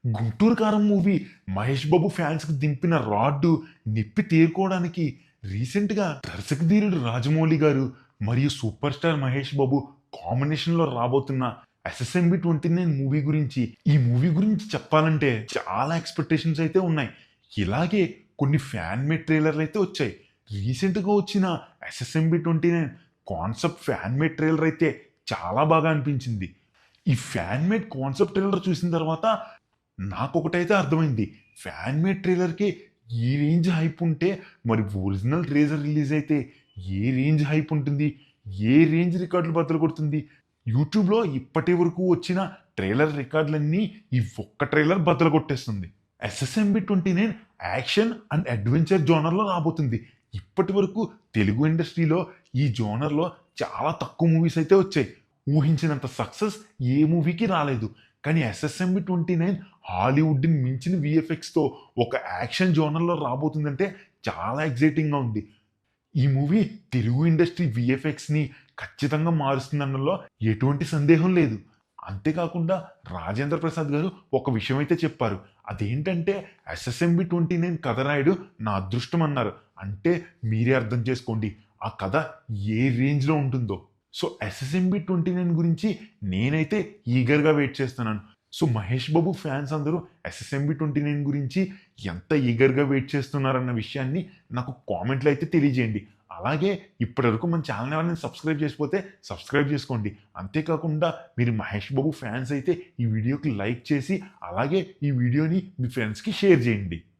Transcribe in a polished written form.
గుంటూరు కారం movie Mahesh Babu fans కి దింపిన rod నిప్పి తేరుకోవడానికి recent గా దర్శకధీరుడు రాజమౌళి గారు మరియు super star Mahesh Babu combination లో రాబోతున్న ఎస్ఎస్ఎంబి 29 మూవీ గురించి ఈ మూవీ గురించి చెప్పాలంటే చాలా ఎక్స్పెక్టేషన్స్ అయితే ఉన్నాయి. ఇలాగే కొన్ని ఫ్యాన్ మేడ్ ట్రైలర్లు అయితే వచ్చాయి. రీసెంట్ గా వచ్చిన SSMB 29 concept fan made trailer అయితే చాలా బాగా అనిపించింది. ఈ ఫ్యాన్ మేడ్ కాన్సెప్ట్ ట్రైలర్ చూసిన తర్వాత నాకొకటైతే అర్థమైంది. ఫ్యాన్ మేడ్ ట్రైలర్కి ఈ రేంజ్ హైప్ ఉంటే మరి ఒరిజినల్ ట్రేజర్ రిలీజ్ అయితే ఏ రేంజ్ హైప్ ఉంటుంది, ఏ రేంజ్ రికార్డులు బద్దలు కొడుతుంది. యూట్యూబ్లో ఇప్పటి వరకు వచ్చిన ట్రైలర్ రికార్డులన్నీ ఈ ఒక్క ట్రైలర్ బద్దలు కొట్టేస్తుంది. ఎస్ఎస్ఎంబి 29 యాక్షన్ అండ్ అడ్వెంచర్ జోనర్లో రాబోతుంది. ఇప్పటి వరకు తెలుగు ఇండస్ట్రీలో ఈ జోనర్లో చాలా తక్కువ మూవీస్ అయితే వచ్చాయి. ఊహించినంత సక్సెస్ ఏ మూవీకి రాలేదు. కానీ ఎస్ఎస్ఎంబి 29 హాలీవుడ్ని మించిన విఎఫ్ఎక్స్తో ఒక యాక్షన్ జోనర్లో రాబోతుందంటే చాలా ఎగ్జైటింగ్గా ఉంది. ఈ మూవీ తెలుగు ఇండస్ట్రీ విఎఫ్ఎక్స్ని ఖచ్చితంగా మారుస్తుందన్నలో ఎటువంటి సందేహం లేదు. అంతేకాకుండా రాజేంద్ర ప్రసాద్ గారు ఒక విషయం అయితే చెప్పారు. అదేంటంటే ఎస్ఎస్ఎంబి 29 కథ రాయడు నా అదృష్టం అన్నారు. అంటే మీరే అర్థం చేసుకోండి ఆ కథ ఏ రేంజ్లో ఉంటుందో. సో ఎస్ఎస్ఎంబి 29 గురించి నేనైతే ఈగర్గా వెయిట్ చేస్తున్నాను. సో మహేష్ బాబు ఫ్యాన్స్ అందరూ ఎస్ఎస్ఎంబి 29 గురించి ఎంత ఈగర్గా వెయిట్ చేస్తున్నారన్న విషయాన్ని నాకు కామెంట్లో అయితే తెలియజేయండి. అలాగే ఇప్పటివరకు మన ఛానల్ ఎవరైనా సబ్స్క్రైబ్ చేసిపోతే సబ్స్క్రైబ్ చేసుకోండి. అంతేకాకుండా మీరు మహేష్ బాబు ఫ్యాన్స్ అయితే ఈ వీడియోకి లైక్ చేసి అలాగే ఈ వీడియోని మీ ఫ్రెండ్స్కి షేర్ చేయండి.